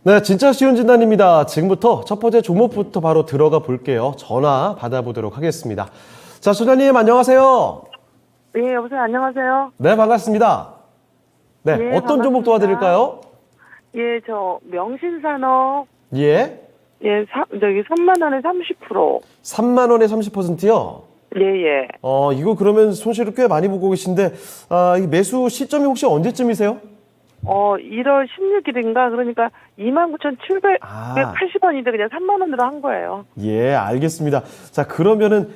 네, 진짜 쉬운 진단입니다. 지금부터 첫 번째 종목부터 바로 들어가 볼게요. 전화 받아보도록 하겠습니다. 자, 소장님 안녕하세요. 예, 여보세요. 안녕하세요. 네, 반갑습니다. 네, 예, 어떤 종목 반갑습니다. 도와드릴까요? 예, 저 명신산업 예, 예, 저기 3만 원에 30%. 3만 원에 30%요. 예, 예. 이거 그러면 손실을 꽤 많이 보고 계신데, 이 매수 시점이 혹시 언제쯤이세요? 1월 16일인가 그러니까 29,780원인데 그냥 3만 원으로 한 거예요. 예, 알겠습니다. 자, 그러면은,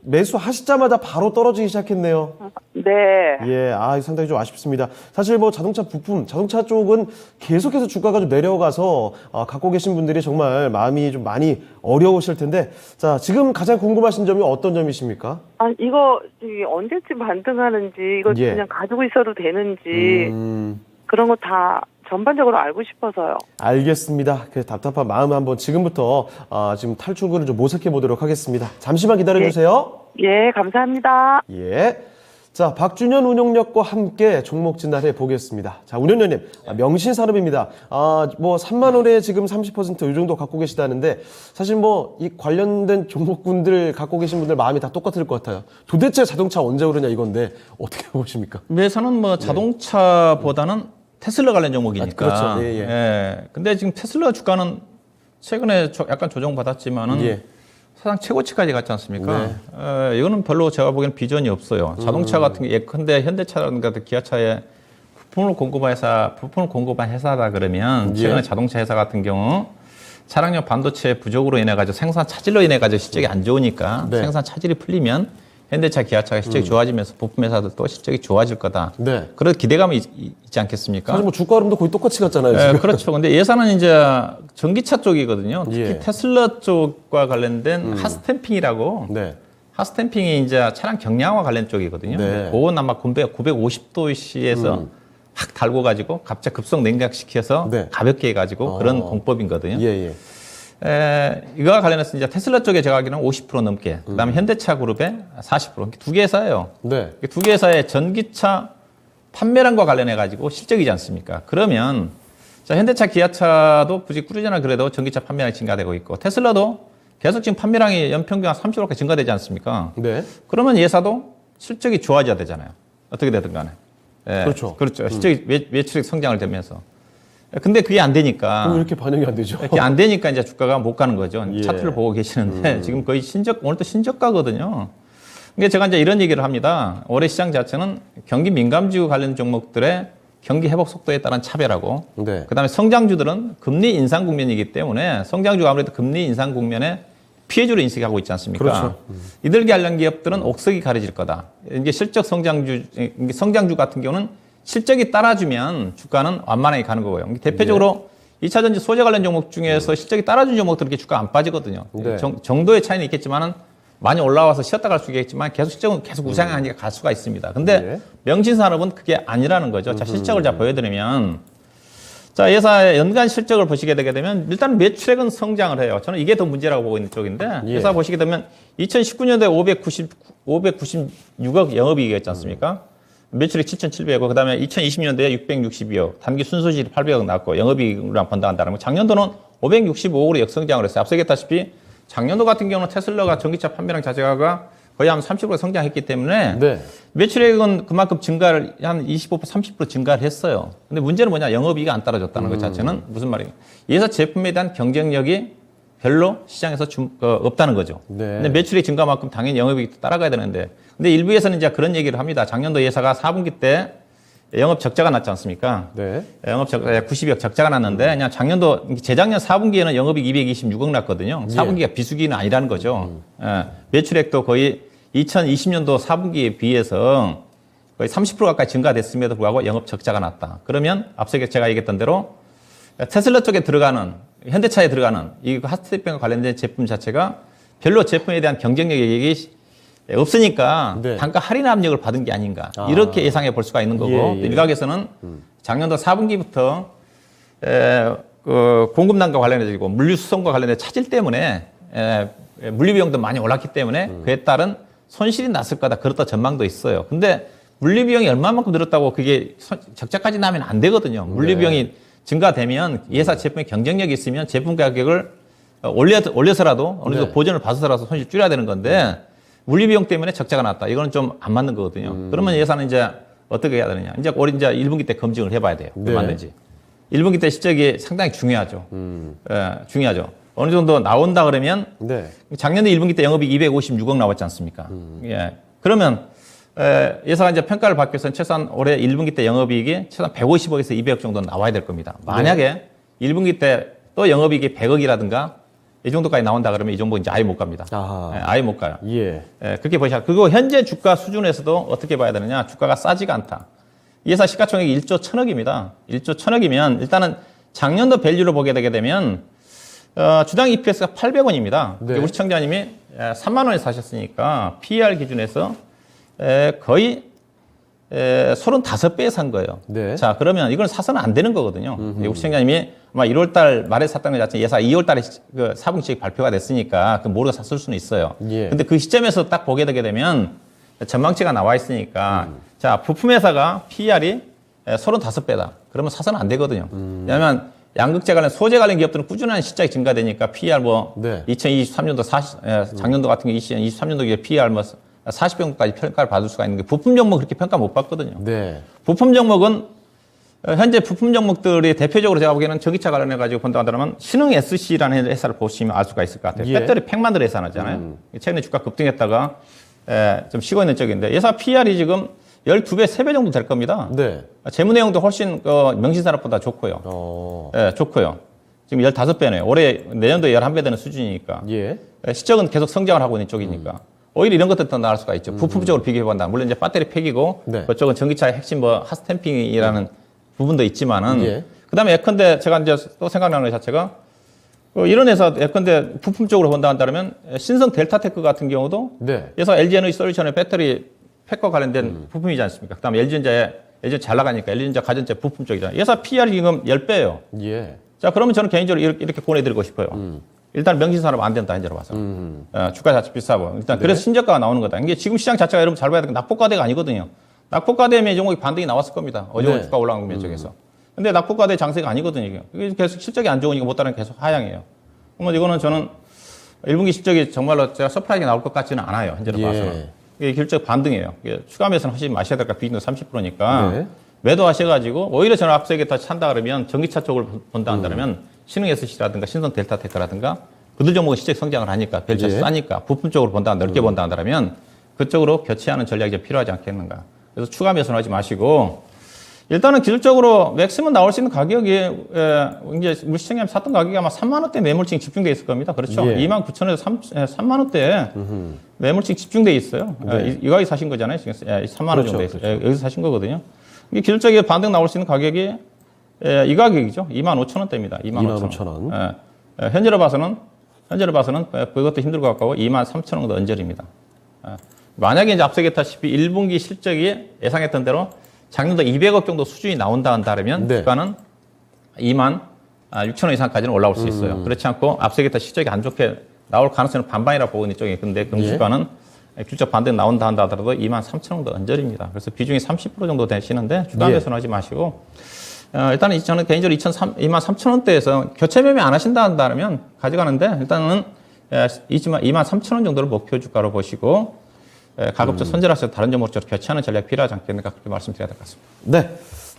매수 하시자마자 바로 떨어지기 시작했네요. 네. 예, 상당히 좀 아쉽습니다. 사실 뭐 자동차 부품, 자동차 쪽은 계속해서 주가가 좀 내려가서 갖고 계신 분들이 정말 마음이 좀 많이 어려우실 텐데, 자, 지금 가장 궁금하신 점이 어떤 점이십니까? 이거 저기 언제쯤 반등하는지 이거 예. 그냥 가지고 있어도 되는지 그런 거 다 전반적으로 알고 싶어서요. 알겠습니다. 그 답답한 마음 한번 지금부터 지금 탈출구를 좀 모색해 보도록 하겠습니다. 잠시만 기다려 주세요. 예, 감사합니다. 예. 자, 박준현 운용력과 함께 종목 진단해 보겠습니다. 자, 운용력님, 명신산업입니다. 뭐 3만 원에 지금 30%이 정도 갖고 계시다는데, 사실 뭐 이 관련된 종목군들 갖고 계신 분들 마음이 다 똑같을 것 같아요. 도대체 자동차 언제 오르냐 이건데 어떻게 보십니까? 매사는 뭐 자동차보다는 테슬라 관련 종목이니까. 그렇죠. 예, 예. 예. 근데 지금 테슬라 주가는 최근에 약간 조정받았지만은 예. 사상 최고치까지 갔지 않습니까? 이거는 별로 제가 보기에는 비전이 없어요. 자동차 같은 게 예컨대 현대차라든가 기아차에 부품을 공급한 회사다 그러면 최근에 예. 자동차 회사 같은 경우 차량용 반도체 부족으로 인해 가지고 생산 차질로 인해 가지고 실적이 안 좋으니까 네. 생산 차질이 풀리면 현대차, 기아차가 실적이 좋아지면서 부품 회사들도 실적이 좋아질 거다. 네. 그런 기대감이 있지 않겠습니까? 사실 뭐 주가 흐름도 거의 똑같이 갔잖아요. 지금. 그렇죠. 근데 예산은 이제 전기차 쪽이거든요. 특히 예. 테슬라 쪽과 관련된 핫스탬핑이라고. 네. 핫스탬핑이 이제 차량 경량화 관련 쪽이거든요. 네. 그건 아마 950도씨에서 확 달고 가지고 갑자기 급속 냉각시켜서 네. 가볍게 해가지고 그런 공법이거든요. 예, 예. 이거와 관련해서 이제 테슬라 쪽에 제가 알기로는 50% 넘게, 그다음에 현대차 그룹의 40%, 두 개 회사예요. 네. 두 개 회사의 전기차 판매량과 관련해 가지고 실적이지 않습니까? 그러면 자, 현대차, 기아차도 굳이 꾸준히 그래도 전기차 판매량이 증가되고 있고 테슬라도 계속 지금 판매량이 연평균 한 30%가 증가되지 않습니까? 네. 그러면 예사도 실적이 좋아져야 되잖아요. 어떻게 되든 간에. 그렇죠. 그렇죠. 실적이 매출액 성장을 되면서. 근데 그게 안 되니까. 왜 이렇게 반영이 안 되죠? 이렇게 안 되니까 이제 주가가 못 가는 거죠. 예. 차트를 보고 계시는데 지금 거의 오늘도 신저가거든요. 근데 제가 이제 이런 얘기를 합니다. 올해 시장 자체는 경기 민감지구 관련 종목들의 경기 회복 속도에 따른 차별하고 네. 그다음에 성장주들은 금리 인상 국면이기 때문에 성장주가 아무래도 금리 인상 국면에 피해주로 인식하고 있지 않습니까? 그렇죠. 이들 관련 기업들은 옥석이 가려질 거다. 이게 실적 성장주 같은 경우는 실적이 따라주면 주가는 완만하게 가는 거고요. 대표적으로 2차전지 소재 관련 종목 중에서 실적이 따라준 종목들은 이렇게 주가 안 빠지거든요. 네. 정도의 차이는 있겠지만은 많이 올라와서 쉬었다 갈 수 있겠지만 계속 실적은 계속 우상향하니까 갈 수가 있습니다. 근데 명신산업은 그게 아니라는 거죠. 자, 실적을 자 보여드리면 자, 회사의 연간 실적을 보시게 되게 되면 일단 매출액은 성장을 해요. 저는 이게 더 문제라고 보고 있는 쪽인데 회사 보시게 되면 2019년도에 596억 영업이익이었지 않습니까? 매출액 7,700억, 그 다음에 2020년도에 662억, 단기 순수실이 800억 나왔고 영업이익으로 번다한다는 거. 작년도는 565억으로 역성장을 했어요. 앞서 얘기했다시피 작년도 같은 경우는 테슬라가 전기차 판매량 자체가 거의 한 30% 성장했기 때문에 네. 매출액은 그만큼 증가를 한 25%, 30% 증가를 했어요. 근데 문제는 뭐냐? 영업이익이 안 따라줬다는 것 자체는 무슨 말이에요? 이 회사 제품에 대한 경쟁력이 별로 시장에서 없다는 거죠. 네. 근데 매출액 증가만큼 당연히 영업이익도 따라가야 되는데, 근데 일부에서는 이제 그런 얘기를 합니다. 작년도 회사가 4분기 때 영업 적자가 났지 않습니까? 네. 영업 적자 90억 적자가 났는데 그냥 작년도 재작년 4분기에는 영업이익 226억 났거든요. 4분기가 비수기는 아니라는 거죠. 매출액도 거의 2020년도 4분기에 비해서 거의 30% 가까이 증가됐음에도 불구하고 영업 적자가 났다. 그러면 앞서 제가 얘기했던 대로 테슬라 쪽에 들어가는 현대차에 들어가는 이 핫스테이핑과 관련된 제품 자체가 별로 제품에 대한 경쟁력이 없으니까 네. 단가 할인 압력을 받은 게 아닌가 이렇게 예상해 볼 수가 있는 거고 예. 일각에서는 작년도 4분기부터 공급난과 관련해서 물류 수송과 관련된 차질 때문에 물류 비용도 많이 올랐기 때문에 그에 따른 손실이 났을 거다 그렇다 전망도 있어요. 근데 물류 비용이 얼마만큼 늘었다고 그게 적자까지 나면 안 되거든요. 물류 비용이 증가되면 예사 제품의 경쟁력이 있으면 제품 가격을 올려서라도 어느 정도 네. 보전을 받아서라도 손실 줄여야 되는 건데 물리 비용 때문에 적자가 났다. 이거는 좀 안 맞는 거거든요. 그러면 예사는 이제 어떻게 해야 되느냐. 이제 우리 이제 1분기 때 검증을 해봐야 돼요. 네. 맞는지. 1분기 때 실적이 상당히 중요하죠. 예, 중요하죠. 어느 정도 나온다 그러면 네. 작년에 1분기 때 영업이 256억 나왔지 않습니까? 예. 그러면 예사가 이제 평가를 받기 위해서는 최소한 올해 1분기 때 영업이익이 최소한 150억에서 200억 정도는 나와야 될 겁니다. 만약에 1분기 때 또 영업이익이 100억이라든가 이 정도까지 나온다 그러면 이 정도 이제 아예 못 갑니다. 아하. 예, 아예 못 가요. 예. 예, 그렇게 보셔야. 그리고 현재 주가 수준에서도 어떻게 봐야 되느냐? 주가가 싸지가 않다. 이 회사 시가총액이 1조 1000억입니다. 1조 1000억이면 일단은 작년도 밸류로 보게 되게 되면 주당 EPS가 800원입니다. 네. 우리 시청자님이 3만 원에 사셨으니까 PER 기준에서 거의 35배에 산 거예요. 네. 자, 그러면 이건 사서는 안 되는 거거든요. 우리 시청자님이 아마 1월 달 말에 샀다는 것 자체는 예사 2월 달에 그 4분기씩 발표가 됐으니까 그 모르고 샀을 수는 있어요. 예. 근데 그 시점에서 딱 보게 되게 되면 전망치가 나와 있으니까 자, 부품회사가 PER이 35배다. 그러면 사서는 안 되거든요. 왜냐하면 양극재 관련, 소재 관련 기업들은 꾸준한 실적이 증가되니까 PER 뭐 네. 2023년도 작년도 같은 게 2023년도 기업 PER 뭐 40배 정도까지 평가를 받을 수가 있는 게 부품 종목 그렇게 평가 못 받거든요. 네. 부품 종목은 현재 부품 종목들이 대표적으로 제가 보기에는 전기차 관련해 가지고 본다 하더라면 신흥 SC라는 회사를 보시면 알 수가 있을 것 같아요. 예. 배터리 팩 만들 회사 하잖아요. 최근에 주가 급등했다가 좀 쉬고 있는 쪽인데 예사 PR이 지금 12배, 3배 정도 될 겁니다. 네. 재무 내용도 훨씬 명신산업보다 좋고요. 예, 좋고요. 지금 15배네요. 올해 내년도에 11배 되는 수준이니까. 예. 시적은 계속 성장을 하고 있는 쪽이니까. 오히려 이런 것들 더 나을 수가 있죠. 부품적으로 비교해본다. 물론 이제 배터리 팩이고 네. 그쪽은 전기차의 핵심 뭐 핫스탬핑이라는 부분도 있지만은 예. 그다음에 예컨대 제가 이제 또 생각나는 것 자체가 이런 회사 예컨대 부품적으로 본다 한다면 신성 델타테크 같은 경우도 네. 그래서 LG에너지 솔루션의 배터리 팩과 관련된 부품이지 않습니까? 그다음에 LG전자에 LG 잘 나가니까 LG전자 가전제 부품 쪽이잖아요. 회사 PR이 지금 10배예요. 예. 자, 그러면 저는 개인적으로 이렇게 보내드리고 싶어요. 일단 명신산업 안 된다, 현재로 봐서. 주가 자체 비싸고. 일단 네. 그래서 신저가가 나오는 거다. 이게 지금 시장 자체가 여러분 잘 봐야 되는 게 낙폭과대가 아니거든요. 낙폭과대면 이 종목이 반등이 나왔을 겁니다. 어제 네. 주가 올라간 거 면적에서. 근데 낙폭과대 장세가 아니거든요. 이게 계속 실적이 안 좋으니까 못 따르면 계속 하향이에요. 그러면 이거는 저는 1분기 실적이 정말로 제가 서프라이즈가 나올 것 같지는 않아요. 현재로 예. 봐서는. 이게 실적 반등이에요. 이게 추가 매수는 하시지 마셔야 될까 비중도 30%니까. 네. 매도하셔가지고 오히려 저는 앞서 얘기했다 찬다 그러면 전기차 쪽을 본다 한다면 신흥 SC라든가 신성 델타테크라든가 그들 종목은 실적 성장을 하니까 벨차 예. 싸니까 부품 쪽으로 본다 넓게 본다 한다면 그쪽으로 교체하는 전략이 좀 필요하지 않겠는가. 그래서 추가 매수는 하지 마시고 일단은 기술적으로 맥시멈 나올 수 있는 가격이 이제 우리 시청자님 샀던 가격이 아마 3만 원대 매물층 집중돼 있을 겁니다. 그렇죠? 예. 29,000에서 3만 원대 매물층 집중돼 있어요. 네. 이 가격에 사신 거잖아요. 지금 3만 원 그렇죠, 정도 있어요. 그렇죠. 여기서 사신 거거든요. 이게 기술적인 반등 나올 수 있는 가격이 이 가격이죠. 25,000원대입니다. 25,000원. 현재로 봐서는 그것도 힘들고 가까워 23,000원 정도 언저리입니다. 만약에 이제 앞서 얘기했다시피 1분기 실적이 예상했던 대로 작년도 200억 정도 수준이 나온다 한다면 네. 주가는 26,000원 이상까지는 올라올 수 있어요. 그렇지 않고 앞서 얘기했다 실적이 안 좋게 나올 가능성은 반반이라고 보고 있는 쪽에 근데 그 예. 주가는 기술적 반등 나온다 한다 하더라도 23,000원 정도 언저리입니다. 그래서 비중이 30% 정도 되시는데 주가 예. 매수는 하지 마시고 일단은 저는 개인적으로 23,000원대에서 교체 매매 안 하신다 한다면 가져가는데 일단은 23,000원 정도를 목표 주가로 보시고 가급적 손절하셔서 다른 종목으로 교체하는 전략이 필요하지 않겠는가 그렇게 말씀드려야 될 것 같습니다. 네.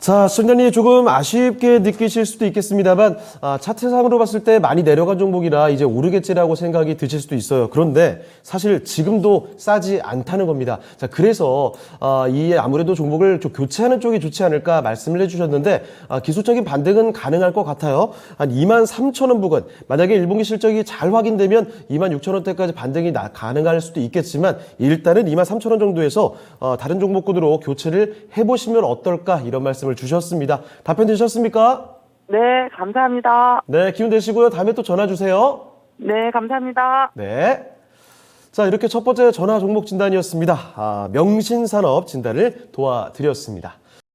자, 시청자님 조금 아쉽게 느끼실 수도 있겠습니다만 차트상으로 봤을 때 많이 내려간 종목이라 이제 오르겠지라고 생각이 드실 수도 있어요. 그런데 사실 지금도 싸지 않다는 겁니다. 자, 그래서 이 아무래도 종목을 좀 교체하는 쪽이 좋지 않을까 말씀을 해주셨는데 기술적인 반등은 가능할 것 같아요. 한 23,000원 부근 만약에 1분기 실적이 잘 확인되면 26,000원대까지 반등이 가능할 수도 있겠지만 일단은 23,000원 정도에서 다른 종목군으로 교체를 해보시면 어떨까 이런 말씀을 주셨습니다. 답변 되셨습니까? 네, 감사합니다. 네, 기운 되시고요. 다음에 또 전화 주세요. 네, 감사합니다. 네. 자, 이렇게 첫 번째 전화 종목 진단이었습니다. 명신산업 진단을 도와드렸습니다.